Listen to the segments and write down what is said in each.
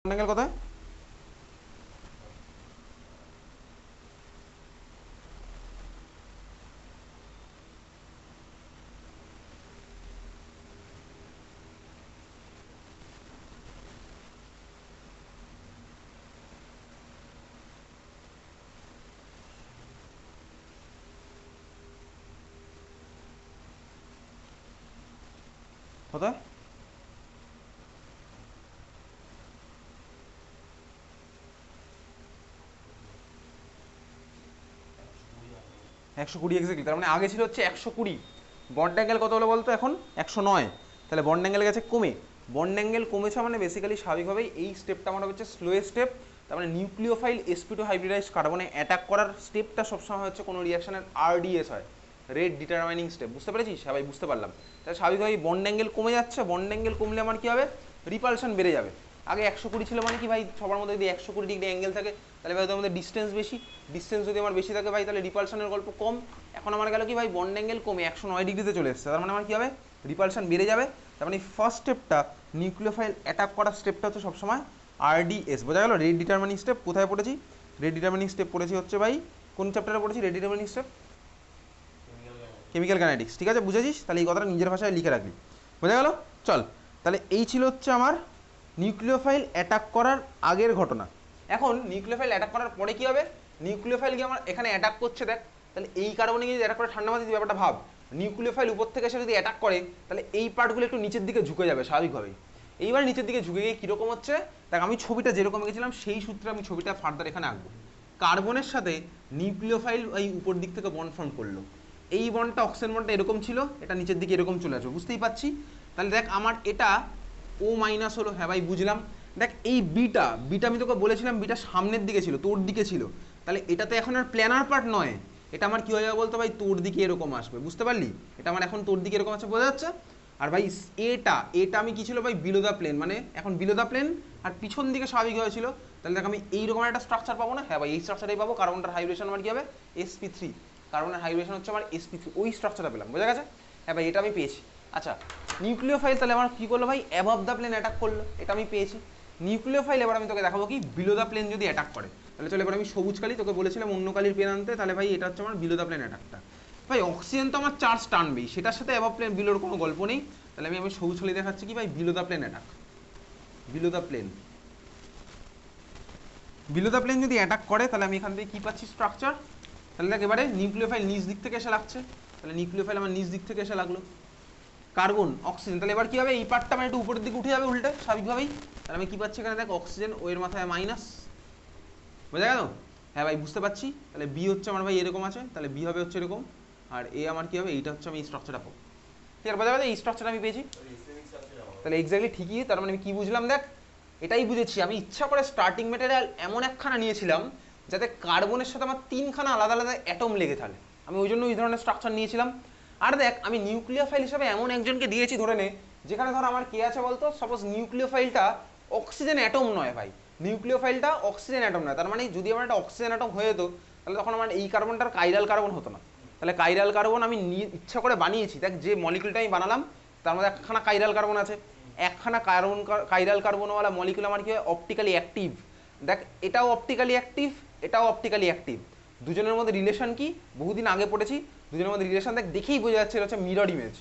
Angle কোথায়? কোথায়? একশো কুড়ি এক্স্যাক্টলি। তার মানে আগে ছিল হচ্ছে 120। বন্ড অ্যাঙ্গেল কত হলো বলতো? এখন 109। তাহলে বন্ড অ্যাঙ্গেল গেছে কমে। বন্ড অ্যাঙ্গেল কমেছে মানে বেসিক্যালি স্বাভাবিকভাবেই এই স্টেপটা আমার হচ্ছে স্লোয়েস্ট স্টেপ। তার মানে নিউক্লিওফাইল sp2 হাইব্রিডাইজ কার্বনে অ্যাটাক করার স্টেপটা সবসময় হচ্ছে কোনো রিয়াকশনের RDS হয়, রেট ডিটারমাইনিং স্টেপ। বুঝতে পেরেছিস? সবাই বুঝতে পারলাম। তাহলে স্বাভাবিকভাবেই বন্ড অ্যাঙ্গেল কমে যাচ্ছে। বন্ড অ্যাঙ্গেল কমলে আমার কী হবে? রিপালশন বেড়ে যাবে। আগে 120 ছিল মানে কি ভাই, সবার মধ্যে যদি 120 ডিগ্রি অ্যাঙ্গেল থাকে তাহলে ভাই ওদের মধ্যে ডিস্টেন্স বেশি। ডিস্টেন্স যদি আমার বেশি থাকে ভাই তাহলে রিপালশনের গল্প কম। এখন আমার গেল কি ভাই, বন্ড অ্যাঙ্গেল কমে 109 ডিগ্রিতে চলে এসেছে। তার মানে আমার কী হবে? রিপালশন বেড়ে যাবে। তার মানে ফার্স্ট স্টেপটা নিউক্লিওফাইল অ্যাটাক করার স্টেপটা হচ্ছে সবসময় RDS। বোঝা গেল? রেট ডিটারমিনিং স্টেপ কোথায় পড়েছি? রেট ডিটারমিনিং স্টেপ পড়েছি হচ্ছে ভাই কোন চ্যাপ্টারে পড়েছি? Rate determining step chemical kinetics. ঠিক আছে, বুঝেছিস? তাহলে এই কথাটা নিজের ভাষায় লিখে রাখবি। বোঝা গেল? চল, তাহলে এই ছিল হচ্ছে আমার নিউক্লিওফাইল অ্যাটাক করার আগের ঘটনা। এখন নিউক্লিওফাইল অ্যাটাক করার পরে কি হবে? নিউক্লিওফাইল কি আমার এখানে অ্যাটাক করছে, দেখ। তাহলে এই কার্বনে যদি অ্যাটাক করে, ঠান্ডা মাথায় তুই ব্যাপারটা ভাব, নিউক্লিওফাইল উপর থেকে এসে যদি অ্যাটাক করে তাহলে এই পার্টগুলো একটু নিচের দিকে ঝুঁকে যাবে স্বাভাবিকভাবেই। এইবার নিচের দিকে ঝুঁকে গিয়ে কীরকম হচ্ছে দেখ, আমি ছবিটা যেরকম এঁকেছিলাম সেই সূত্রে আমি ছবিটা ফার্দার এখানে আঁকবো। কার্বনের সাথে নিউক্লিওফাইল এই উপর দিক থেকে বন্ড ফর্ম করলো। এই বন্ডটা অক্সিজেন বন্ডটা এরকম ছিল, এটা নিচের দিকে এরকম চলে আসবে, বুঝতেই পারছি। তাহলে দেখ আমার এটা ও মাইনাস হলো, হ্যাঁ ভাই বুঝলাম। দেখ এই বিটা বিটা আমি তোকে বলেছিলাম বিটা সামনের দিকে ছিল, তোর দিকে ছিল। তাহলে এটা তো এখন আর প্ল্যানার পার্ট নয়, এটা আমার কি হয়ে যাবে বলতো ভাই? তোর দিকে এরকম আসবে, বুঝতে পারলি? এটা আমার এখন তোর দিকে এরকম আছে, বোঝা যাচ্ছে? আর ভাই এটা এটা আমি কি ছিল ভাই? বিলো দা প্লেন, মানে এখন বিলো দা প্লেন আর পিছন দিকে স্বাভাবিক হয়েছিল। তাহলে দেখ আমি এইরকম একটা স্ট্রাকচার পাবো না? হ্যাঁ ভাই এই স্ট্রাকচারটাই পাবো। কার্বনটার হাইব্রেশন আমার কি হবে? sp3। কার্বনের হাইব্রেশন হচ্ছে আমার sp3, ওই স্ট্রাকচারটা পেলাম, বোঝা গেছে? হ্যাঁ ভাই এটা আমি পেয়েছি। আচ্ছা, নিউক্লিওফাইল তাহলে আমার কী করলো ভাই? অ্যাবভ দ্য প্লেন অ্যাটাক করলো, এটা আমি পেয়েছি। নিউক্লিওফাইল এবার আমি তোকে দেখাবো কি বিলো দ্য প্লেন যদি অ্যাটাক করে। তাহলে চলো এবার আমি সবুজ কালি, তোকে বলেছিলাম অন্য কালির পেন আনতে। তাহলে ভাই এটা হচ্ছে আমার বিলো দ্য প্লেন অ্যাটাকটা। ভাই অক্সিজেন তো আমার চার্জ টানবেই, সেটার সাথে অ্যাবভ প্লেন বিলোর কোনো গল্প নেই। তাহলে আমি সবুজ কালি দেখাচ্ছি কি ভাই? Below the plane attack. Below the plane, below the plane যদি অ্যাটাক করে তাহলে আমি এখান থেকে কী পাচ্ছি? স্ট্রাকচার। তাহলে দেখ এবারে নিউক্লিওফাইল নিচ দিক থেকে এসে লাগছে। তাহলে নিউক্লিওফাইল আমার নিচ দিক থেকে এসে লাগলো। কার্বন অক্সিজেন, তাহলে এবার কি হবে? এই পার্টটা আমার একটু উপরের দিকে উঠে যাবে উল্টে স্বাভাবিকভাবেই। তাহলে আমি কি পাচ্ছি এখানে? দেখ অক্সিজেন, ও এর মাথায় মাইনাস, বোঝা গেল? হ্যাঁ ভাই বুঝতে পারছি। তাহলে বি হচ্ছে আমার ভাই এরকম আছে, তাহলে বি হবে হচ্ছে এরকম। আর এ আমার কি হবে? এইটা হচ্ছে আমি এই স্ট্রাকচারটা পাবো। ঠিক আছে, বোঝা গেছে? এই স্ট্রাকচারটা আমি পেয়েছি। তাহলে এক্স্যাক্টলি ঠিকই। তার মানে আমি কি বুঝলাম দেখ, এটাই বুঝেছি আমি ইচ্ছা করে স্টার্টিং ম্যাটেরিয়াল এমন একখানা নিয়েছিলাম যাতে কার্বনের সাথে আমার তিনখানা আলাদা আলাদা অ্যাটম লেগে থাকে। আমি ওই জন্য ওই ধরনের স্ট্রাকচার নিয়েছিলাম। আর দেখ আমি নিউক্লিওফাইল হিসাবে এমন একজনকে দিয়েছি ধরে নে, যেখানে ধর আমার কে আছে বলতো? সাপোজ নিউক্লিওফাইলটা অক্সিজেন অ্যাটম নয় ভাই, নিউক্লিওফাইলটা অক্সিজেন অ্যাটম নয়। তার মানে যদি আমার একটা অক্সিজেন অ্যাটম হয়ে যেত তাহলে তখন আমার এই কার্বনটার কাইরাল কার্বন হতো না। তাহলে কাইরাল কার্বন আমি ইচ্ছা করে বানিয়েছি। দেখ যে মলিকুলটা আমি বানালাম তার মধ্যে একখানা কাইরাল কার্বন আছে, একখানা কার্বন কাইরাল কার্বনওয়ালা মলিকুল আমার কি হয়? Optically active. দেখ এটাও অপটিক্যালি অ্যাক্টিভ, এটাও অপটিক্যালি অ্যাক্টিভ। দুজনের মধ্যে রিলেশন কি? বহুদিন আগে পড়েছি। দুজনের মধ্যে রিলেশন দেখ দেখেই বোঝা যাচ্ছে, এটা হচ্ছে মিরর ইমেজ।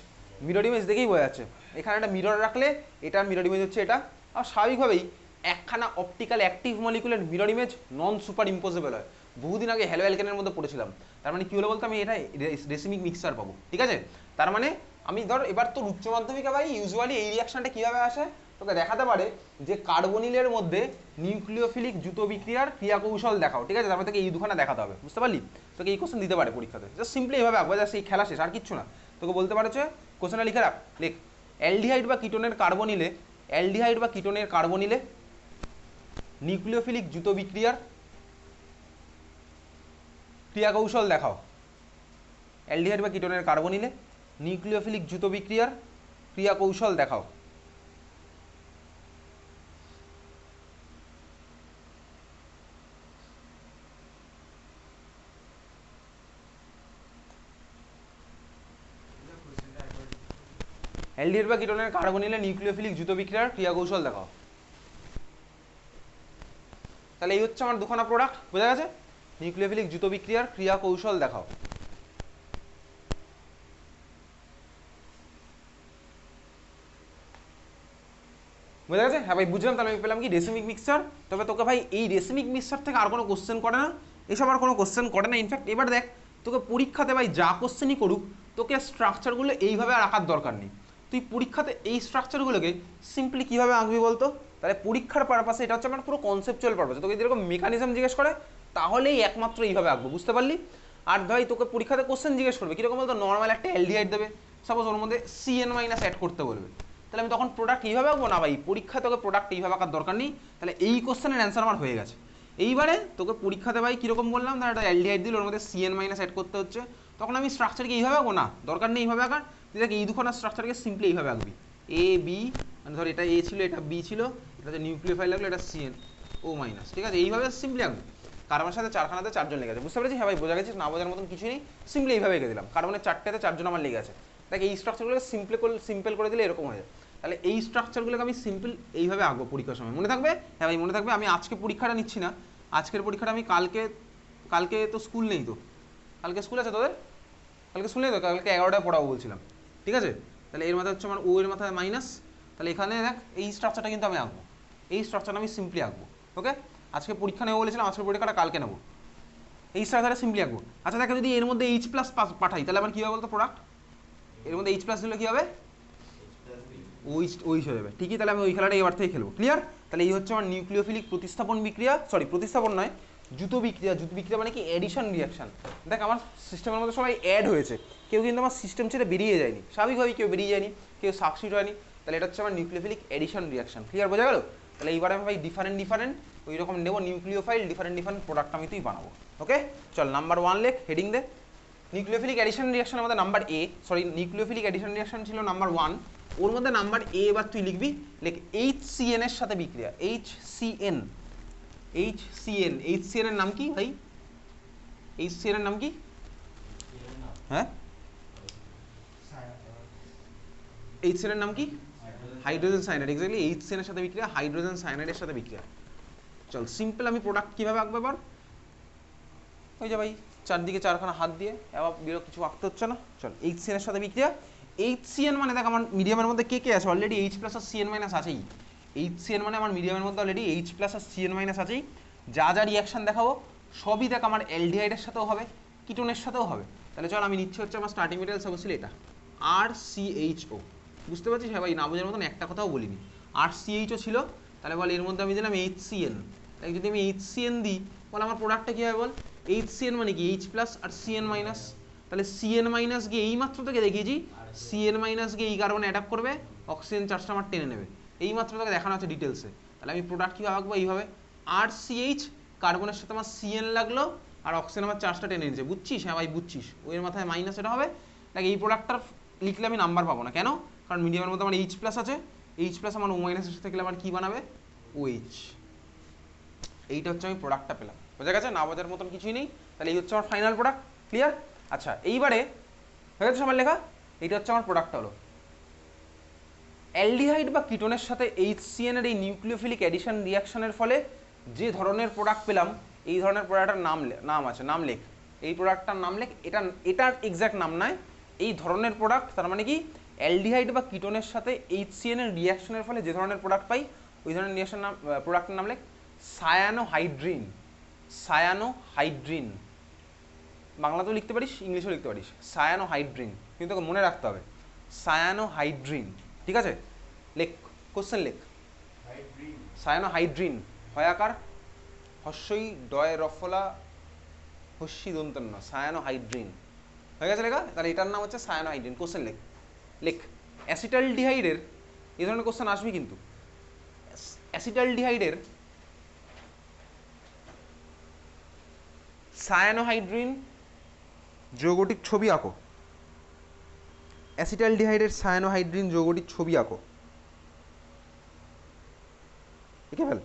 মিরর ইমেজ দেখেই বোঝা যাচ্ছে। এখানে একটা মিরর রাখলে এটার মিরর ইমেজ হচ্ছে এটা। আর স্বাভাবিকভাবেই একখানা অপটিক্যাল অ্যাক্টিভ মলিকুলের mirror image non super impossible হয়। বহুদিন আগে হ্যালো অ্যালকেনের মধ্যে পড়েছিলাম। তার মানে কি হলো বলতো? আমি এটা রেসিমিক মিক্সার পাবো, ঠিক আছে? তার মানে আমি ধর এবার তোর উচ্চ মাধ্যমিকে ভাই ইউজুয়ালি এই রিয়াকশনটা কীভাবে আসে তোকে দেখাতে পারে যে কার্বনিলের মধ্যে নিউক্লিওফিলিক দ্রুত বিক্রিয়ার ক্রিয়া কৌশল দেখাও, ঠিক আছে? তারপর থেকে এই দুখানা দেখাতে হবে, বুঝতে পারলি? তোকে এই কোশ্চেন দিতে পারে পরীক্ষাতে, জাস্ট সিম্পলি এইভাবে আঁকবো, জাস্ট এই খেলা শেষ, আর কিচ্ছু না। তোকে বলতে পারে যে কোশ্চেনটা লিখে রাখ, লেখ অ্যালডিহাইড বা কিটোনের কার্বনিলে, অ্যালডিহাইড বা কিটোনের কার্বনিলে নিউক্লিওফিলিক দ্রুত বিক্রিয়ার ক্রিয়া কৌশল দেখাও। অ্যালডিহাইড বা কিটোনের কার্বনিলে নিউক্লিওফিলিক দ্রুত বিক্রিয়ার ক্রিয়া কৌশল দেখাও। অ্যালডিহাইড বা কিটোনের কার্বনিলে নিউক্লিওফিলিক দ্রুত বিক্রিয়ার ক্রিয়া কৌশল দেখাও। তাহলে এই হচ্ছে আমার দুখানা প্রোডাক্ট, বোঝা গেছে? নিউক্লিওফিলিক দ্রুত বিক্রিয়ার ক্রিয়া কৌশল দেখাও। বোঝা গেছে? হ্যাঁ ভাই বুঝলাম। তাহলে আমি পেলাম কি রেসিমিক মিক্সচার। তবে তোকে ভাই এই রেসিমিক মিক্সচার থেকে আর কোনো কোশ্চেন করে না, এসব আর কোনো কোশ্চেন করে না। ইনফ্যাক্ট এবার দেখ তোকে পরীক্ষাতে ভাই যা কোশ্চেনই করুক, তোকে স্ট্রাকচারগুলো এইভাবে আর আঁকার দরকার নেই। তুই পরীক্ষাতে এই স্ট্রাকচারগুলোকে সিম্পলি কীভাবে আঁকবি বলতো? তাহলে পরীক্ষার পারপাসে এটা হচ্ছে আমার পুরো কনসেপচুয়াল পারপাস। তোকে যেরকম মেকানিজম জিজ্ঞেস করে তাহলেই একমাত্র এইভাবে আঁকবো, বুঝতে পারলি? আর ভাই তোকে পরীক্ষাতে কোশ্চেন জিজ্ঞেস করবে কীরকম বলতো, নর্মাল একটা অ্যালডিহাইড দেবে, সাপোজ ওর মধ্যে CN- অ্যাড করতে বলবে, তাহলে আমি তখন প্রোডাক্ট এইভাবে আঁকবো না ভাই? পরীক্ষায় তোকে প্রোডাক্ট এইভাবে আঁকার দরকার নেই। তাহলে এই কোশ্চেনের অ্যান্সার আমার হয়ে গেছে। এইবারে তোকে পরীক্ষাতে ভাই কীরকম বললাম, তাহলে একটা অ্যালডিহাইড দিল, ওর মধ্যে CN- অ্যাড করতে হচ্ছে, তখন আমি স্ট্রাকচারকে এইভাবে আঁকবো না, দরকার নেই এইভাবে আঁকার। তুই দেখ এই দুখানা স্ট্রাকচারকে সিম্পলি এইভাবে আঁকবি, AB, মানে ধর এটা A ছিল, এটা B ছিল, এটা হচ্ছে নিউক্লিওফাইল লাগলো, এটা CnO-, ঠিক আছে? এইভাবে সিম্পলি আঁকবি। কার্বনের সাথে চারখানাতে চারজন লেগে আছে, বুঝতে পেরেছি? হ্যাঁ ভাই বোঝা গেছে, না বোঝার মতন কিছু নেই, সিম্পলি এইভাবে এঁকে দিলাম। কার্বনের চারটেতে চারজন আমার লেগে আছে। দেখ এই স্ট্রাকচারগুলোকে সিম্পল করে দিলে এরকম হয়ে যায়। তাহলে এই স্ট্রাকচারগুলোকে আমি সিম্পল এইভাবে আঁকবো পরীক্ষার সময়, মনে থাকবে? হ্যাঁ ভাই মনে থাকবে। আমি আজকে পরীক্ষাটা নিচ্ছি না, আজকের পরীক্ষাটা আমি কালকে তো স্কুল নেই তো, কালকে স্কুল আছে তোদের? কালকে স্কুল নেই তো, কালকে 11টায় পড়াবো বলছিলাম, ঠিক আছে? তাহলে এর মাথায় হচ্ছে আমার ও এর মাথায় মাইনাস, তাহলে এখানে দেখ এই স্ট্রাকচারটা কিন্তু আমি আঁকবো, এই স্ট্রাকচারটা আমি সিম্পলি আঁকবো। ওকে, আজকে পরীক্ষা নেবো বলেছিলাম, আজকের পরীক্ষাটা কালকে নেবো, এই স্ট্রাকচারটা সিম্পলি আঁকবো। আচ্ছা দেখো যদি এর মধ্যে H+ পাঠাই তাহলে আমার কী হবে বলতো প্রোডাক্ট? এর মধ্যে H+ দিলে কী হবে? ওই হয়ে যাবে, ঠিকই। তাহলে আমি ওই খেলাটা এবার থেকে খেলবো, ক্লিয়ার? তাহলে এই হচ্ছে আমার নিউক্লিওফিলিক প্রতিস্থাপন বিক্রিয়া, সরি প্রতিস্থাপন নয়, দ্রুত বিক্রিয়া। দ্রুত বিক্রিয়া মানে কি? Addition reaction. দেখ আমার সিস্টেমের মধ্যে সবাই অ্যাড হয়েছে, কেউ কিন্তু আমার সিস্টেম ছেড়ে বেরিয়ে যায়নি, স্বাভাবিকভাবেই কেউ বেরিয়ে যায়নি, কেউ সাবস্টিটিউট হয়নি। তাহলে এটা হচ্ছে আমার নিউক্লিওফিলিক এডিশন রিয়াকশন, ক্লিয়ার? বোঝা গেল? তাহলে এইবারে আমি ভাই ডিফারেন্ট ওই রকম নেবো নিউক্লিওফাইল, ডিফারেন্ট প্রোডাক্ট আমি তুই বানাবো। ওকে চল, নাম্বার 1 লেখ, হেডিং দে। নিউক্লিওফিলিক এডিশন রিয়াকশন আমাদের নাম্বার নিউক্লিওফিলিক এডিশন রিয়াকশন ছিল নাম্বার 1, ওর মধ্যে নাম্বার A এবার তুই লিখবি, লেখ HCN এর সাথে বিক্রিয়া। HCN এর নাম কি ভাই? HCN এর নাম কি? হ্যাঁ HCN এর নাম কি? Hydrogen cyanide. এক্স্যাক্টলি HCN এর সাথে বিক্রিয়া, হাইড্রোজেন সায়ানাইডের সাথে বিক্রিয়া। চল সিম্পল আমি প্রোডাক্ট কিভাবে আঁকবো এবার? ওই যে ভাই চারদিকে চারখানা হাত দিয়ে এবার কিছু আঁকতে হচ্ছে না। চল HCN এর সাথে বিক্রিয়া। HCN মানে দেখ আমার মিডিয়ামের মধ্যে কে আছে? অলরেডি H+ আর CN- আছেই। HCN মানে আমার মিডিয়ামের মধ্যে অলরেডি H+ আর CN- আছেই। যা যা রিয়াকশন দেখাবো সবই দেখ আমার অ্যালডিহাইডের সাথেও হবে, কিটোনের সাথেও হবে। তাহলে চল আমি নিচ্ছি হচ্ছে আমার স্টার্টিং মেটেরিয়াল সাপোজলি এটা RCHO, বুঝতে পারছিস? হ্যাঁ ভাই না বোঝার মতন একটা কথাও বলিনি। RCHO ছিল, তাহলে বল এর মধ্যে আমি দিলাম HCN। তাই যদি আমি HCN দিই বল আমার প্রোডাক্টটা কী হবে বল? HCN মানে কি? H+ আর CN-, তাহলে CN- গিয়ে এই মাত্র তোকে দেখিয়েছি, CN- গিয়ে এই কার্বন অ্যাটাক করবে, অক্সিজেন চার্জটা আমার টেনে নেবে, এই মাত্র তোকে দেখানো আছে ডিটেলসে। তাহলে আমি প্রোডাক্ট কীভাবে আঁকবো? এইভাবে RCH, কার্বনের সাথে আমার CN লাগলো আর অক্সিজেন আমার চার্জটা টেনে নিচ্ছে, বুঝছিস? হ্যাঁ ভাই বুঝছিস, ওই মাথায় মাইনাস এটা হবে। দেখ এই প্রোডাক্টটার লিখলে আমি নাম্বার পাবো না, কেন? কারণ মিডিয়ামের মধ্যে আমার H+ আছে, H+ আমার O- এর সাথে গেলে আমার কী বানাবে? OH। এইটা হচ্ছে আমি প্রোডাক্টটা পেলাম, বোঝা গেছে? না বোঝার মতন কিছুই নেই। তাহলে এই হচ্ছে আমার ফাইনাল প্রোডাক্ট, ক্লিয়ার? আচ্ছা এইবারে হয়ে গেছে আমার লেখা, এইটা হচ্ছে আমার প্রোডাক্ট হলো। অ্যালডিহাইড বা কিটোনের সাথে HCN এর এই নিউক্লিওফিলিক এডিশন রিয়াকশনের ফলে যে ধরনের প্রোডাক্ট পেলাম, এই ধরনের প্রোডাক্টের নাম আছে, নাম লেখ। এই প্রোডাক্টটার নাম লেখ। এটার এক্স্যাক্ট নাম নয়, এই ধরনের প্রোডাক্ট, তার মানে কি অ্যালডিহাইড বা কিটোনের সাথে HCN এর রিয়াকশনের ফলে যে ধরনের প্রোডাক্ট পাই, ওই ধরনের রিয়াকশন নাম, প্রোডাক্টের নাম লেখ সায়ানোহাইড্রিন। বাংলাতেও লিখতে পারিস, ইংলিশেও লিখতে পারিস, সায়ানোহাইড্রিন, কিন্তু তোকে মনে রাখতে হবে সায়ানোহাইড্রিন, ঠিক আছে? লেখ, কোশ্চেন লেখ, সায়ানোহাইড্রিন, হয়াকার হস্যই ডয় রফলা হস্যি দন্তন্য, সায়ানোহাইড্রিন। হয়ে গেছে লেখা? তাহলে এটার নাম হচ্ছে সায়ানোহাইড্রিন। কোশ্চেন লেখ, লেখ অ্যাসিটালডিহাইডের, এই ধরনের কোশ্চেন আসবে কিন্তু। অ্যাসিটালডিহাইডের সায়ানোহাইড্রিন যৌগটির ছবি আঁকো। অ্যাসিটালডিহাইডের সায়ানোহাইড্রিন যৌগটির ছবি আঁকো, এঁকে ফেল।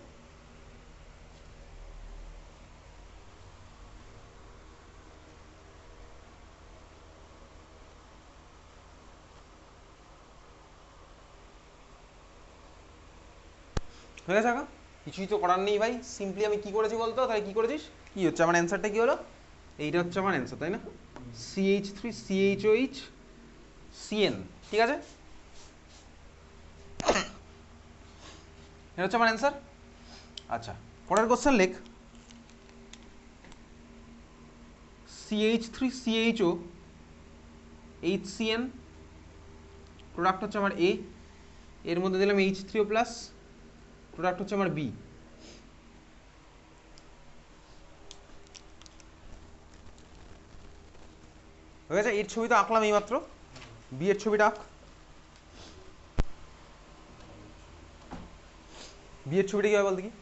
হয়ে গেছে আঁকা? কিছুই তো করার নেই ভাই, সিম্পলি আমি কি করেছি বলতো, তাহলে কি করেছিস, কি হচ্ছে আমার অ্যান্সারটা কি হলো, এইটা হচ্ছে আমার অ্যান্সার তাই না, CH3CHOH CN, ঠিক আছে, এটা হচ্ছে আমার অ্যান্সার। আচ্ছা পরের কোশ্চেন লেখ, CH3CHO HCN প্রোডাক্ট হচ্ছে আমার A, এর মধ্যে দিলাম H3O প্লাস, প্রোডাক্ট হচ্ছে আমার B। হয়ে গেছে, এর ছবি তো আঁকলাম এইমাত্র, বি এর ছবিটা আঁক, বি এর ছবিটা কি হয় বল দেখি,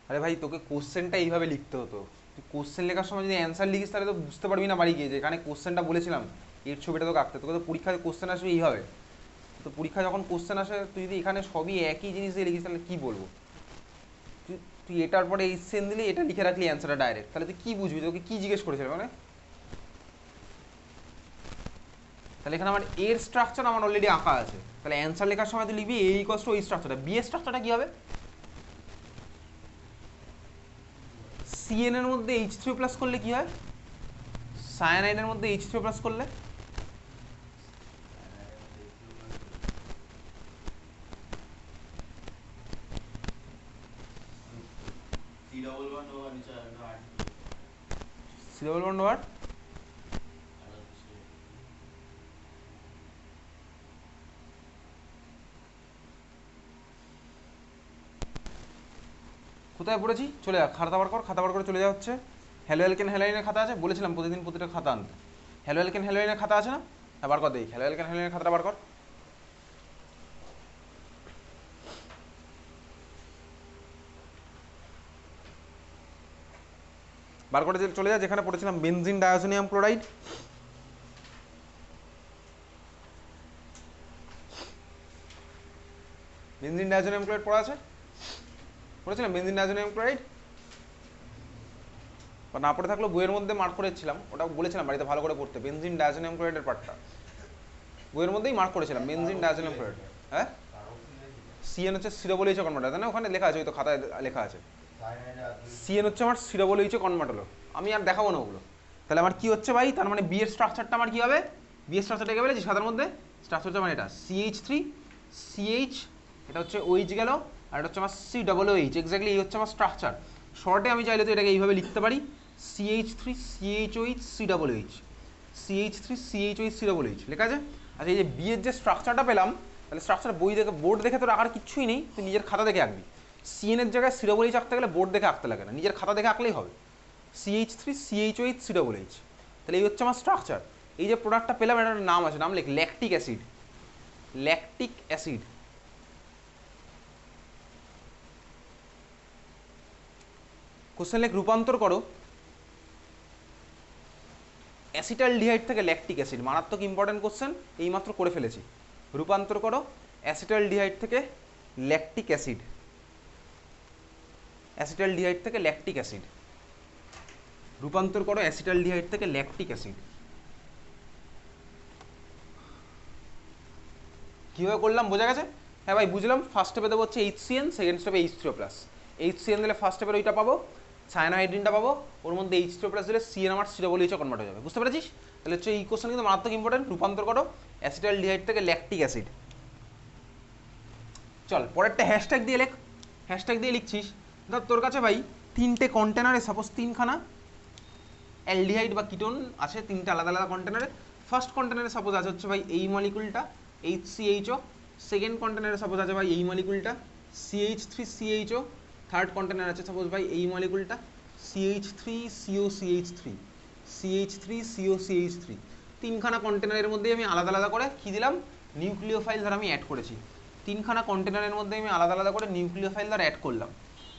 আরে ভাই তোকে কোশ্চেনটা এইভাবে লিখতে হতো, তুই কোশ্চেন লেখার সময় যদি অ্যান্সার লিখিস তাহলে তো বুঝতে পারবি না বাড়ি গিয়ে যে এখানে কোশ্চেনটা বলেছিলাম, এর ছবিটা তোকে আঁকতে, তোকে তো পরীক্ষায় কোশ্চেন আসবে এইভাবে, তো পরীক্ষায় যখন কোশ্চেন আসে তুই যদি এখানে সবই একই জিনিস দিয়ে লিখিস তাহলে কী বলবো, তুই তুই এটার পরে এইচসিএন দিলি, এটা লিখে রাখলি অ্যান্সারটা ডাইরেক্ট, তাহলে তুই কী বুঝবি, তোকে কী জিজ্ঞেস করেছিল মানে, তাহলে এখানে আমার এর স্ট্রাকচার আমার অলরেডি আঁকা আছে, তাহলে অ্যান্সার লেখার সময় তুই লিখবি এ ইকোয়াস টু ওই স্ট্রাকচারটা, বি এর স্ট্রাকচারটা কী হবে, সিএন এর মধ্যে H3O প্লাস করলে কি হয়, সায়ানাইডের মধ্যে H3O প্লাস করলে, সি ডবল বন্ড ওয়াট, কোথায় পড়েছি, চলে যা খাতা বার কর, খাতা বার করে চলে যাওয়া হচ্ছে, হ্যালো অ্যালকেন হ্যালোইনের খাতা আছে, বলেছিলাম প্রতিদিন প্রতিটা খাতা আনতে, হ্যালো অ্যালকেন হ্যালোইনের খাতা আছে না, হ্যাঁ বার কর দেখি, হ্যালো অ্যালকেন হ্যালোইনের খাতাটা বার কর, বার করে চলে যা যেখানে পড়েছিলাম benzene diazonium chloride, benzene diazonium chloride পড়া আছে, পড়েছিলাম বেনজিন ডায়াজোনিয়াম ক্লোরাইড, বা না পড়ে থাকলেও বইয়ের মধ্যে মার্ক করেছিলাম, ওটা বলেছিলাম বাড়িতে ভালো করে পড়তে, বেনজিন ডায়াজোনিয়াম ক্লোরাইডের পার্টটা বইয়ের মধ্যেই মার্ক করেছিলাম, বেনজিন ডায়াজোনিয়াম ক্লোরাইড, হ্যাঁ সিএন হচ্ছে সিডাবলইউএইচ কনভার্টার তাই না, ওখানে লেখা আছে, ওই তো খাতায় লেখা আছে, সিএন হচ্ছে আমার সিডাবলইউএইচ কনভার্ট হলো, আমি আর দেখাবো না ওগুলো, তাহলে আমার কি হচ্ছে ভাই, তার মানে বি এর স্ট্রাকচারটা আমার কি হবে, বি এর স্ট্রাকচারটা কে বলেছি সাদার মধ্যে, স্ট্রাকচারটা মানে এটা CH3CH, এটা হচ্ছে OH গেল, আর এটা হচ্ছে আমার COOH, এক্স্যাক্টলি এই হচ্ছে আমার স্ট্রাকচার, শর্টে আমি চাইলে তো এটাকে এইভাবে লিখতে পারি, CH3CHOH COOH, CH3CHOH COOH লেখা আছে। আচ্ছা এই যে বি এর যে স্ট্রাকচারটা পেলাম, তাহলে স্ট্রাকচার বই দেখে বোর্ড দেখে তো রাখার কিছুই নেই, তুই নিজের খাতা দেখে আঁকবি, সিএন এর জায়গায় COOH আঁকতে গেলে বোর্ড দেখে আঁকতে লাগে না, নিজের খাতা দেখে আঁকলেই হবে, CH3CHOH COOH, তাহলে এই হচ্ছে আমার স্ট্রাকচার, এই যে প্রোডাক্টটা পেলাম এটার নাম আছে, নাম লেখ lactic acid, lactic acid, question লেখ রূপান্তর করো অ্যাসিটালডিহাইড থেকে ল্যাকটিক অ্যাসিড, মারাত্মক ইম্পর্টেন্ট কোশ্চেন, এইমাত্র করে ফেলেছি, রূপান্তর করো অ্যাসিটালডিহাইড থেকে ল্যাকটিক অ্যাসিড, অ্যাসিটালডিহাইড থেকে ল্যাকটিক অ্যাসিড, রূপান্তর করো অ্যাসিটালডিহাইড থেকে ল্যাকটিক অ্যাসিড, কীভাবে করলাম বোঝা গেছে, হ্যাঁ ভাই বুঝলাম, ফার্স্ট স্টেপে দেবো হচ্ছে HCN, সেকেন্ড স্টেপে H3O প্লাস, HCN দিলে ফার্স্ট স্টেপের ওইটা পাবো, সায়ানোহাইড্রিনটা পাবো, ওর মধ্যে H3O প্লাস দিলে সিএন আমার COOH কনভার্ট হয়ে যাবে, বুঝতে পেরেছিস, তাহলে হচ্ছে এই কোশ্চেন কিন্তু মারাত্মক ইম্পর্টেন্ট, রূপান্তর করো অ্যাসিটালডিহাইড থেকে ল্যাকটিক অ্যাসিড। চল পরেরটা হ্যাশট্যাগ দিয়ে লেখ, হ্যাশট্যাগ দিয়ে লিখছিস, ধর তোর কাছে ভাই তিনটে কন্টেনারে সাপোজ তিনখানা অ্যালডিহাইড বা কিটোন আছে, তিনটে আলাদা আলাদা কন্টেনারে, ফার্স্ট কন্টেনারে সাপোজ আছে হচ্ছে ভাই এই মলিকুলটা HCHO, সেকেন্ড কন্টেনারে সাপোজ আছে ভাই এই মলিকুলটা CH3CHO, থার্ড কন্টেনার আছে সাপোজ ভাই এই মলিকুলটা CH3COCH3, CH3COCH3 তিনখানা কন্টেনারের মধ্যে আমি আলাদা আলাদা করে কি দিলাম, নিউক্লিওফাইল ধর আমি অ্যাড করেছি, তিনখানা কন্টেনারের মধ্যে আমি আলাদা আলাদা করে নিউক্লিওফাইল ধর অ্যাড করলাম,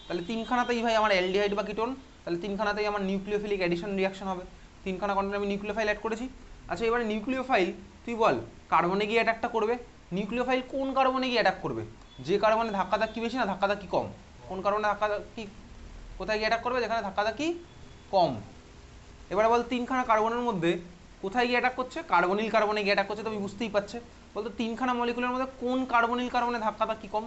তাহলে তিনখানাতেই ভাই আমার অ্যালডিহাইড বা কিটোন, তাহলে তিনখানাতেই আমার নিউক্লিওফিলিক অ্যাডিশন রিয়াকশন হবে, তিনখানা কন্টেনারে আমি নিউক্লিওফাইল অ্যাড করেছি। আচ্ছা এবারে নিউক্লিওফাইল তুই বল কার্বনে গিয়ে অ্যাটাকটা করবে, নিউক্লিওফাইল কোন কার্বনে গিয়ে অ্যাটাক করবে, যে কার্বনে ধাক্কি বেশি না ধাক্কি কম, কোন কার্বনে ধাক্কি কোথায় গিয়ে অ্যাটাক করবে, যেখানে ধাক্কি কম। এবারে বল তিনখানা কার্বনের মধ্যে কোথায় গিয়ে অ্যাটাক করছে, কার্বনিল কার্বনে গিয়ে অ্যাটাক করছে, তুমি বুঝতেই পারছে। বলতো তিনখানা মলিকুলের মধ্যে কোন কার্বনিল কার্বনে ধাক্কি কম,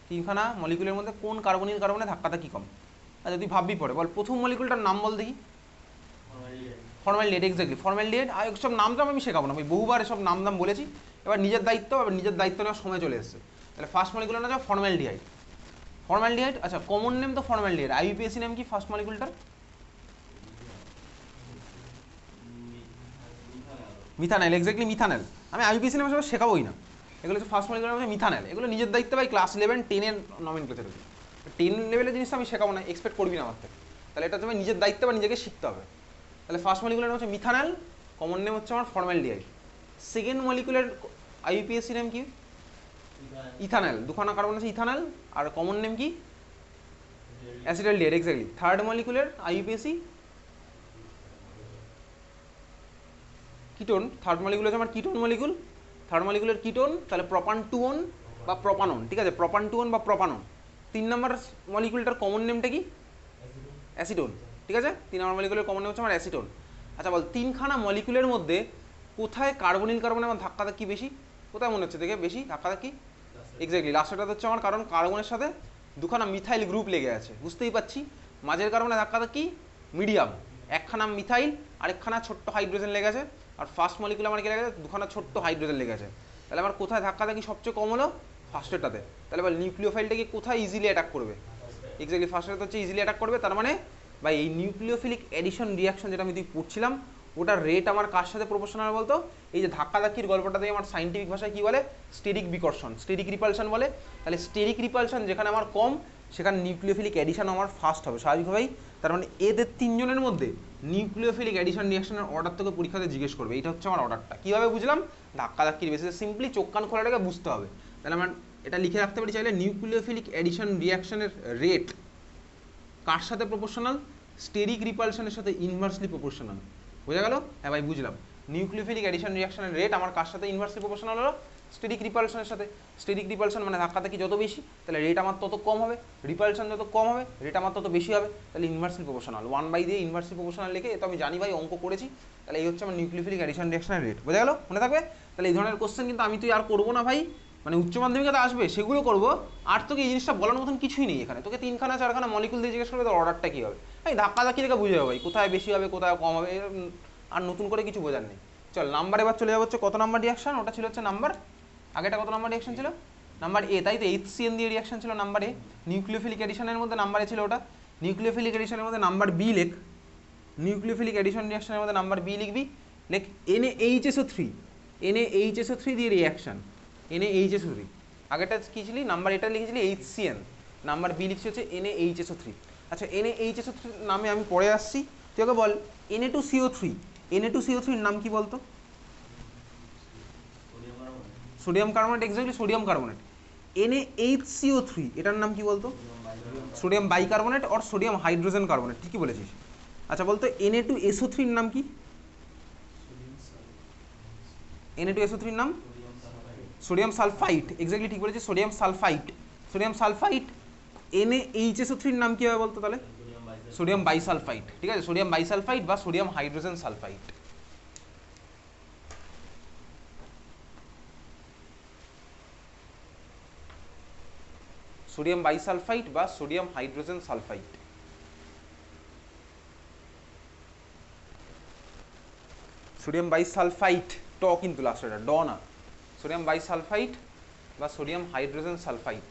তিনখানা মলিকুলের মধ্যে কোন কার্বনিল কার্বনে ধাক্কি কম। আচ্ছা তুই ভাববি পরে, বল প্রথম মলিকুলটার নাম বল দেখি। Formaldehyde, exactly formaldehyde. আর সব নাম টাম আমি শেখাবো না ভাই, বহুবার সব নাম বলেছি, এবার নিজের দায়িত্ব, এবার নিজের দায়িত্ব নেওয়ার সময় চলে এসেছে। তাহলে ফার্স্ট মলিকুলের নাম ফর্মালডিহাইড, ফর্মালডিহাইড। আচ্ছা কমন নেম তো ফর্মালডিহাইড, আইইউপিএসি নেম কি ফার্স্ট মলিকুলটার? মিথানাইল, এক্স্যাক্টলি মিথানাইল। আমি আইইউপিএসি নেম সব শেখাবোই না, এগুলো হচ্ছে ফার্স্ট মলিকুলার মধ্যে মিথানাইল, এগুলো নিজের দায়িত্ব ভাই, ক্লাস 11-10 নমিনক্লেচার, 10 লেভেলের জিনিস আমি শেখাবো না, এক্সপেক্ট করবি না আমার থেকে, তাহলে এটা তুমি নিজের দায়িত্ব বা নিজেকে শিখতে হবে। তাহলে ফার্স্ট মলিকুলার নেম হচ্ছে মিথানাইল, কমন নেম হচ্ছে আমার formaldehyde. Second molecular IUPAC name কি? ইথানাইল, দুখানা কার্বন আছে ইথানাইল, আর কমন নেম কি? Acetaldehyde, exactly. Third molecular IUPAC ketone, third molecule হচ্ছে আমার কিটোন মলিকুল, থার্ড মলিকুলের কিটোন, তাহলে প্রপান টুওন বা প্রপানন, ঠিক আছে, প্রপান টুওন বা প্রপানন। 3 নম্বর মলিকুলটার কমন নেমটা কি? অ্যাসিটোন, ঠিক আছে, 3 নম্বর মলিকুলের কমন নেম হচ্ছে আমার অ্যাসিটোন। আচ্ছা বল তিনখানা মলিকুলের মধ্যে কোথায় কার্বনিল কার্বনে আমার ধাক্কি বেশি, কোথায় মনে হচ্ছে দেখে বেশি ধাক্কি? এক্স্যাক্টলি লাস্টটা হচ্ছে আমার, কারণ কার্বনের সাথে দুখানা মিথাইল গ্রুপ লেগে আছে, বুঝতেই পারছি। মাঝের কার্বনে ধাক্কি মিডিয়াম, একখানা মিথাইল আরেকখানা ছোট্ট হাইড্রোজেন লেগে আছে, আর ফার্স্ট মলিকুল আমার কি লেগে আছে, দুখানা ছোট্ট হাইড্রোজেন লেগে আছে, তাহলে আমার কোথায় ধাক্কি সবচেয়ে কম হলো? ফার্স্টেরটাতে। তাহলে এবার নিউক্লিওফাইলটাকে কোথায় ইজিলি অ্যাটাক করবে? এক্স্যাক্টলি ফার্স্টেরটা হচ্ছে ইজিলি অ্যাটাক করবে, তার মানে ভাই এই নিউক্লিওফিলিক এডিশন রিয়াকশন যেটা আমি পড়ছিলাম, ওটার রেট আমার কার সাথে প্রপোর্শনাল বলতো? এই যে ধাক্কির গল্পটাতে আমার সাইন্টিফিক ভাষায় কি বলে? স্টেরিক বিকর্ষণ, স্টেরিক রিপালশন বলে। তাহলে স্টেরিক রিপালশন যেখানে আমার কম, সেখানে নিউক্লিওফিলিক এডিশন আমার ফার্স্ট হবে স্বাভাবিকভাবেই। তার মানে এদের তিনজনের মধ্যে নিউক্লিওফিলিক এডিশন রিয়াকশনের অর্ডার তোকে পরীক্ষাতে জিজ্ঞেস করবে, এটা হচ্ছে আমার অর্ডারটা। কীভাবে বুঝলাম? ধাক্কির বেসিসে, সিম্পলি চোখ কান খোলাটাকে বুঝতে হবে। তাহলে আমার এটা লিখে রাখতে পারি চাইলে, নিউক্লিওফিলিক এডিশন রিয়াকশনের রেট কার সাথে প্রপোর্শনাল? স্টেরিক রিপালশনের সাথে ইনভার্সলি প্রপোর্শনাল। বোঝা গেল? হ্যাঁ ভাই বুঝলাম। নিউক্লিওফিলিক এডিশন রিয়াকশনের রেট আমার কার সাথে ইনভার্সলি প্রপোর্শনাল হলো? স্টেরিক রিপালশনের সাথে। স্টেরিক রিপালশন মানে ধাক্কি যত বেশি, তাহলে রেট আমার তত কম হবে, রিপালশন যত কম হবে রেট আমার তত বেশি হবে, তাহলে ইনভার্সলি প্রপোর্শনাল। 1/, দিয়ে ইনভার্সলি প্রপোর্শনাল লিখে, এ তো আমি জানি ভাই, অঙ্ক করেছি। তাহলে এই হচ্ছে আমার নিউক্লিওফিলিক এডিশন রিয়াকশনের রেট। বোঝা গেল? মনে থাকবে? তাহলে এই ধরনের কোশ্চেন কিন্তু আমি তুই আর করবো না ভাই, মানে উচ্চ মাধ্যমিকে আসবে সেগুলো করবো, আর তোকে এই জিনিসটা বলার মতন কিছুই নেই এখানে। তোকে 3খানা 4খানা মলিকুল দিয়ে জিজ্ঞেস করবে তোর অর্ডারটা কী হবে, এই ধাক্কি দেখে বুঝে যাবে ভাই কোথায় বেশি হবে কোথায় কম হবে, আর নতুন করে কিছু বোঝার নেই। চল নাম্বার এবার চলে যাবো হচ্ছে কত নাম্বার রিয়াকশন, ওটা ছিল হচ্ছে নাম্বার, আগেটা কত নাম্বার রিয়াকশন ছিল? নাম্বার এ, তাই তো, HCN দিয়ে রিয়াকশন ছিল নাম্বার এ। নিউক্লিওফিলিক এডিশনের মধ্যে নাম্বার এ ছিল ওটা। নিউক্লিওফিলিক এডিশনের মধ্যে নাম্বার বি লেখ, নিউক্লিওফিলিক এডিশন রিয়াকশনের মধ্যে নাম্বার বি লিখবি, লেখ NaHSO3, NaHSO3 দিয়ে রিয়াকশন, NaHSO3। আগেটা কী ছিলি? নাম্বার এটা লিখেছিলি HCN, নাম্বার বি লিখছি হচ্ছে NaHSO3। আচ্ছা NaHSO3 নামে আমি পরে আসছি, তুই ওকে বল Na2CO3, Na2CO3 এর নাম কি বলতো? Sodium carbonate, exactly sodium carbonate. NaHCO3 এটার নাম কি বলতো? সোডিয়াম বাইকার্বনেট আর সোডিয়াম হাইড্রোজেন কার্বনেট, ঠিকই বলেছিস। আচ্ছা বলতো Na2SO3 এর নাম কি? Na2SO3 এর নাম সোডিয়াম সালফাইট, এক্স্যাক্টলি ঠিক বলেছিস, sodium sulphite, sodium sulphite. NaHSO3 এর নাম কি হবে বলতো তাহলে? সোডিয়াম বাইসালফাইট, ঠিক আছে, সোডিয়াম বাইসালফাইট বা সোডিয়াম হাইড্রোজেন সালফাইট। সোডিয়াম বাইসালফাইট বা সোডিয়াম হাইড্রোজেন সালফাইট। সোডিয়াম বাইসালফাইট, ট কিন্তু লাস্ট, এটা ড না, সোডিয়াম বাইসালফাইট বা সোডিয়াম হাইড্রোজেন সালফাইট।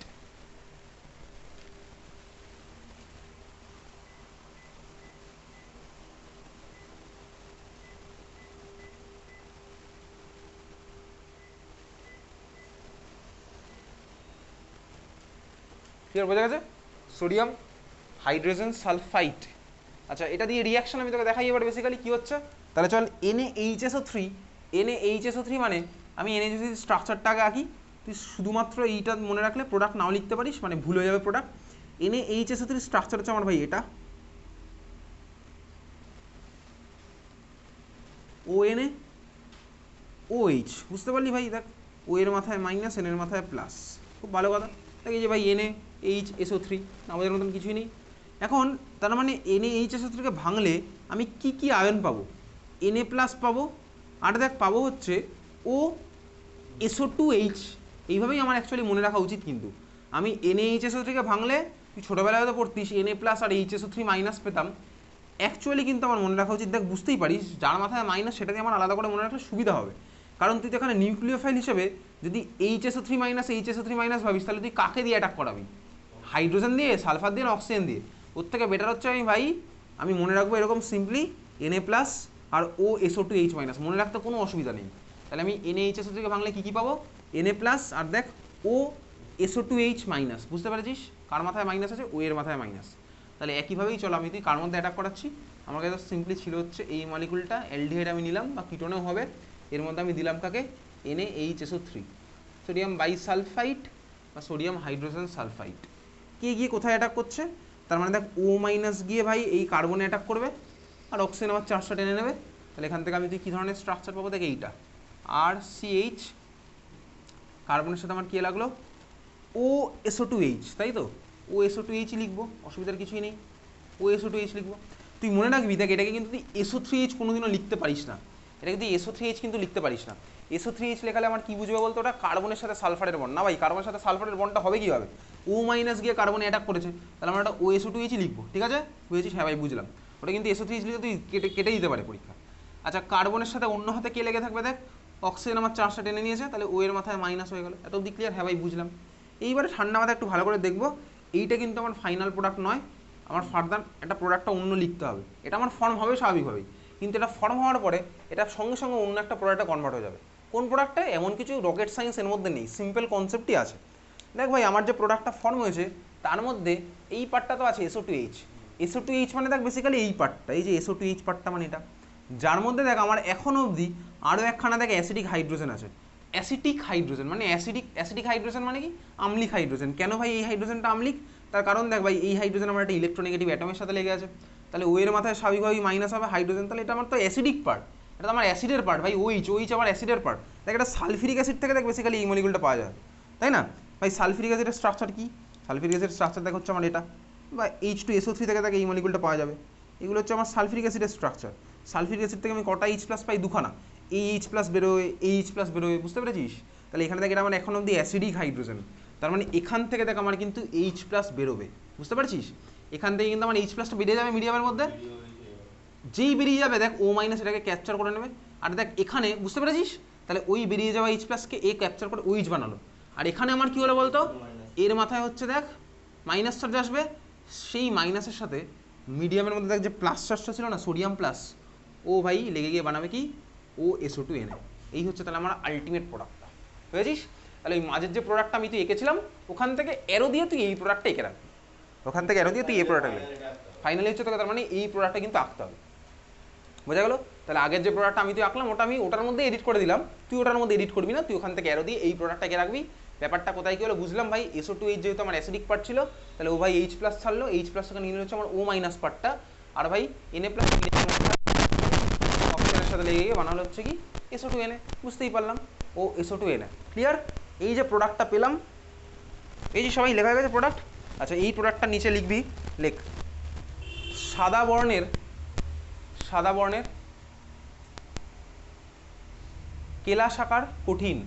ক্লিয়ার? বোঝা গেছে? সোডিয়াম হাইড্রোজেন সালফাইট আচ্ছা এটা দিয়ে রিয়াকশন আমি তোকে দেখাই এবার বেসিক্যালি কি হচ্ছে। তাহলে চল NaHSO3, NaHSO3 মানে আমি NaHSO3 স্ট্রাকচারটা আগে আঁকি, তুই শুধুমাত্র এইটা মনে রাখলে প্রোডাক্ট নাও লিখতে পারিস, মানে ভুল হয়ে যাবে প্রোডাক্ট। NaHSO3 স্ট্রাকচার হচ্ছে আমার ভাই এটা, ONaOH, বুঝতে পারলি ভাই? দেখ ও এর মাথায় মাইনাস, এন এর মাথায় প্লাস, খুব ভালো কথা। দেখ এই যে ভাই NaHSO3, আমাদের মতন কিছুই নেই। এখন তার মানে NaHSO3কে ভাঙলে আমি কি কি আয়ন পাবো? Na প্লাস পাবো, আর দেখ পাবো হচ্ছে OSO2H। এইভাবেই আমার অ্যাকচুয়ালি মনে রাখা উচিত। কিন্তু আমি NaHSO3কে ভাঙলে, তুই ছোটোবেলায় তো পড়তিস Na প্লাস আর HSO3 মাইনাস পেতাম, অ্যাকচুয়ালি কিন্তু আমার মনে রাখা উচিত, দেখ বুঝতেই পারিস যার মাথায় মাইনাস সেটাকে আমার আলাদা করে মনে রাখলে সুবিধা হবে। কারণ তুই তো এখানে নিউক্লিওফাইল হিসেবে যদি HSO3 মাইনাস HSO3 মাইনাস ভাবিস, তাহলে তুই কাকে দিয়ে অ্যাটাক করাবি? হাইড্রোজেন দিয়ে, সালফার দিয়ে না অক্সিজেন দিয়ে? ওর থেকে বেটার হচ্ছে আমি মনে রাখবো এরকম সিম্পলি Na প্লাস আর OSO2H মাইনাস, মনে রাখতে কোনো অসুবিধা নেই। তাহলে আমি NaHSO3 কে ভাঙলে কী কী পাবো? Na প্লাস আর দেখ OSO2H মাইনাস, বুঝতে পেরেছিস? কার মাথায় মাইনাস আছে? ও এর মাথায় মাইনাস। তাহলে একইভাবেই চলো আমি তুই কার মধ্যে অ্যাটাক করাচ্ছি। আমার কাছে সিম্পলি ছিল হচ্ছে এই মলিকুলটা, অ্যালডিহাইড আমি নিলাম বা কিটোনেও হবে, এর মধ্যে আমি দিলাম কাকে? NaHSO3, সোডিয়াম বাইসালফাইড বা সোডিয়াম হাইড্রোজেন সালফাইড। কে গিয়ে কোথায় অ্যাটাক করছে? তার মানে দেখ O মাইনাস গিয়ে ভাই এই কার্বনে অ্যাটাক করবে, আর অক্সিজেন আবার চার্জটা টেনে নেবে। তাহলে এখান থেকে আমি তুই কী ধরনের স্ট্রাকচার পাবো? দেখ এইটা RCH, কার্বনের সাথে আমার কী লাগলো? OSO2H, তাই তো? OSO2H লিখবো, অসুবিধার কিছুই নেই, OSO2H লিখবো। তুই মনে রাখবি দেখ এটাকে কিন্তু তুই SO3H কোনোদিনও লিখতে পারিস না, এটাকে তুই SO3H কিন্তু লিখতে পারিস না। SO3H লেখালে আমার কি বুঝবে বলতো? ওটা কার্বনের সাথে সালফারের বন্ড না ভাই, কার্বনের সাথে সালফারের বন্ডটা হবে কীভাবে? O মাইনাস গিয়ে কার্বনে অ্যাটাক করেছে, তাহলে আমরা একটা OSO2H লিখবো, ঠিক আছে? বুঝেছিস? হ্যাঁ ভাই বুঝলাম। ওটা কিন্তু SO3H লিখে তুই কেটে দিতে পারে পরীক্ষা। আচ্ছা কার্বনের সাথে অন্য হাতে কে লেগে থাকবে? দেখ অক্সিজেন আমার চার্জটা টেনে নিয়েছে, তাহলে O এর মাথায় মাইনাস হয়ে গেল। এত অব্দি ক্লিয়ার? হ্যাঁ ভাই বুঝলাম। এইবারে ঠান্ডা মাথায় একটু ভালো করে দেখবো, এইটা কিন্তু আমার ফাইনাল প্রোডাক্ট নয়, আমার ফার্দার একটা প্রোডাক্টটা অন্য লিখতে হবে। এটা আমার ফর্ম হবে স্বাভাবিকভাবেই, কিন্তু এটা ফর্ম হওয়ার পরে এটা সঙ্গে সঙ্গে অন্য একটা প্রোডাক্টে কনভার্ট হয়ে যাবে। কোন প্রোডাক্টে? এমন কিছু রকেট সায়েন্স এর মধ্যে নেই, সিম্পল কনসেপ্টই আছে। দেখ ভাই আমার যে প্রোডাক্টটা ফর্ম হয়েছে তার মধ্যে এই পার্টটা তো আছে SO2H। SO2H মানে দেখ বেসিক্যালি এই পার্টটা, এই যে SO2H পার্টটা মানে এটা, যার মধ্যে দেখ আমার এখনও অবধি আরও একখানা দেখ অ্যাসিডিক হাইড্রোজেন আছে। অ্যাসিটিক হাইড্রোজেন মানে অ্যাসিডিক হাইড্রোজেন মানে কি? আম্লিক হাইড্রোজেন। কেন ভাই এই হাইড্রোজেনটা আম্লিক? তার কারণ দেখ ভাই এই হাইড্রোজেন আমার একটা ইলেকট্রোনেগেটিভ অ্যাটমের সাথে লেগে আছে, তাহলে ও এর মাথায় স্বাভাবিকভাবেই মাইনাস হবে হাইড্রোজেন, তাহলে এটা আমার তো অ্যাসিডিক পার্ট, এটা তো আমার অ্যাসিডের পার্ট ভাই। OH আমার অ্যাসিডের পার্ট। দেখ এটা সালফিউরিক অ্যাসিড থেকে দেখ বেসিক্যালি এই মলিকুলটা পাওয়া যায়, তাই না ভাই? সালফিউরিক অ্যাসিডের স্ট্রাকচার কি? সালফিউরিক অ্যাসিডের স্ট্রাকচার দেখ হচ্ছে আমার এটা, বা H2SO3 থেকে দেখ এই মলিকুলটা পাওয়া যাবে। এগুলো হচ্ছে আমার সালফিউরিক অ্যাসিডের স্ট্রাকচার। সালফিউরিক অ্যাসিড থেকে আমি কটা H প্লাস পাই? দুখানা। H প্লাস বেরোয়, H প্লাস বেরোয়, বুঝতে পেরেছিস? তাহলে এখানে দেখ এটা আমার এখন অবধি অ্যাসিডিক হাইড্রোজেন, তার মানে এখান থেকে দেখ আমার কিন্তু H প্লাস বেরোবে, বুঝতে পারছিস? এখান থেকে কিন্তু আমার H প্লাসটা বেরিয়ে যাবে মিডিয়ামের মধ্যে, যেই বেরিয়ে যাবে দেখ O মাইনাস এটাকে ক্যাপচার করে নেবে, আর দেখ এখানে বুঝতে পেরেছিস? তাহলে ওই বেরিয়ে যাওয়া H প্লাসকে এ ক্যাপচার করে OH বানালো, আর এখানে আমার কি হলো বলতো? এর মাথায় হচ্ছে দেখ মাইনাস চার্জ আসবে, সেই মাইনাসের সাথে মিডিয়ামের মধ্যে দেখ যে প্লাস চার্জটা ছিল না, সোডিয়াম প্লাস, ও ভাই লেগে গিয়ে বানাবে কি? OSO2Na। এই হচ্ছে তাহলে আমার আলটিমেট প্রোডাক্টটা, বুঝেছিস? তাহলে ওই মাঝের যে প্রোডাক্টটা আমি তুই এঁকেছিলাম ওখান থেকে অ্যারো দিয়ে তুই এই প্রোডাক্টটা এঁকে রাখবি, ওখান থেকে অ্যারো দিয়ে তুই এই প্রোডাক্টটা লিখবি। ফাইনালি হচ্ছে তোকে তার মানে এই প্রোডাক্টটা কিন্তু আঁকতে হবে, বোঝা গেল? তাহলে আগের যে প্রোডাক্টটা আমি তুই আঁকলাম ওটা আমি ওটার মধ্যে এডিট করে দিলাম, তুই ওটার মধ্যে এডিট করবি না, তুই ওখান থেকে অ্যারো দিয়ে এই প্রোডাক্টটাকে রাখবি। ব্যাপারটা কোথায় কি হলো বুঝলাম ভাই? SO2H যেহেতু আমার অ্যাসিডিক পার্ট ছিল, তাহলে ও ভাই H প্লাস ছাড়লো, H প্লাস থেকে নিয়ে হচ্ছে আমার O মাইনাস পার্টটা, আর ভাই Na প্লাস অক্সিজেনের সাথে লেগে গিয়ে বানানো হচ্ছে কি? SO2Na, বুঝতেই পারলাম, OSO2Na। ক্লিয়ার? এই যে প্রোডাক্টটা পেলাম, এই যে সবাই লেখা হয়ে গেছে প্রোডাক্ট। আচ্ছা এই প্রোডাক্টটা নিচে লিখবি, লেখ সাদা বর্ণের কেলাসাকার কঠিন,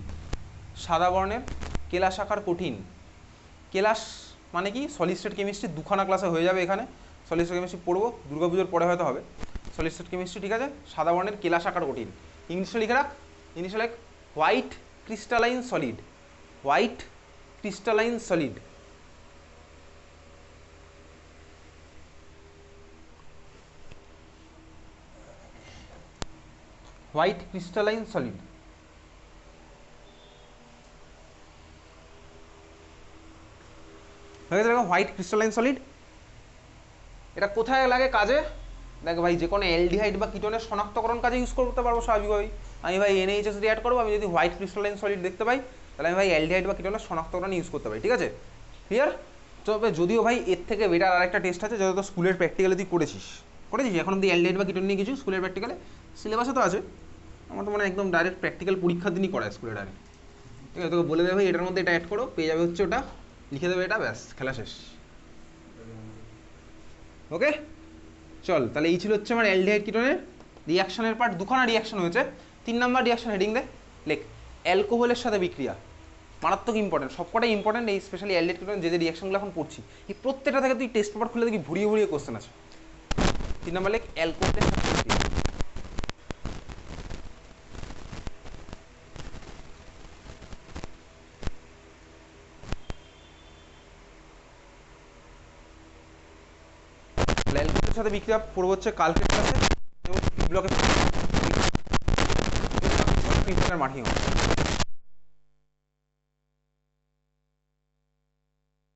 সাদা বর্ণের কেলাসাকার কঠিন। কেলাস মানে কি? সলিড স্টেট কেমিস্ট্রি দুখানা ক্লাসে হয়ে যাবে, এখানে সলিড স্টেট কেমিস্ট্রি পড়বো, দুর্গাপুজোর পরে হয়তো হবে সলিড স্টেট কেমিস্ট্রি, ঠিক আছে? সাদা বর্ণের কেলাসাকার কঠিন, ইংলিশে লিখে রাখ, ইংলিশে লেখ white crystalline solid, white crystalline solid. White crystalline solid. হয়ে গেছে হোয়াইট ক্রিস্টালাইন সলিড। এটা কোথায় লাগে কাজে? দেখ ভাই যে কোনো অ্যালডিহাইড বা কিটোনের শনাক্তকরণ কাজে ইউজ করতে পারবো স্বাভাবিকভাবেই। আমি ভাই NaHS রিঅ্যাড করবো, আমি যদি হোয়াইট ক্রিস্টালাইন সলিড দেখতে পাই তাহলে আমি ভাই অ্যালডিহাইড বা কিটোনের শনাক্তকরণ ইউজ করতে পারি, ঠিক আছে? ক্লিয়ার? তবে যদিও ভাই এর থেকে বেটার আরেকটা টেস্ট আছে, যত স্কুলের প্র্যাকটিক্যালে তুই করেছিস এখন অব্দি অ্যালডিহাইড বা কিটোন নিয়ে কিছু স্কুলের প্র্যাকটিক্যালে সিলেবাসে তো আছে, আমার তো মানে একদম ডাইরেক্ট প্র্যাকটিক্যাল পরীক্ষার দিনই করায় স্কুলে ডাইরেক্ট, ঠিক আছে? তোকে বলে দেবে ভাই এটার মধ্যে এটা অ্যাড করো, পেয়ে যাবে হচ্ছে ওটা, লিখে দেবে এটা, ব্যাস খেলা শেষ। ওকে চল, তাহলে এই ছিল হচ্ছে আমার অ্যালডিহাইড কিটোনের রিয়াকশনের পার্ট। দুখানা রিয়াকশন হয়েছে। 3 নাম্বার রিয়াকশন হেডিং দে, লেখ অ্যালকোহলের সাথে বিক্রিয়া। মারাত্মক ইম্পর্টেন্ট, সবকটাই ইম্পর্টেন্ট, এই স্পেশালি অ্যালডিহাইড কিটোন যে রিয়াকশনগুলো এখন পড়ছি এই প্রত্যেকটা থেকে তুই টেস্ট পেপার খুলে দেখি ভুড়িয়ে ভুড়িয়ে কোশ্চেন আছে। 3 নাম্বার লেখ অ্যালকোহলের সাথে বিক্রিয়া। অ্যালকোহলের সাথে বিক্রিয়া পড়বো হচ্ছে কালকের ক্লাসে এবং ব্লকে মাঠেও।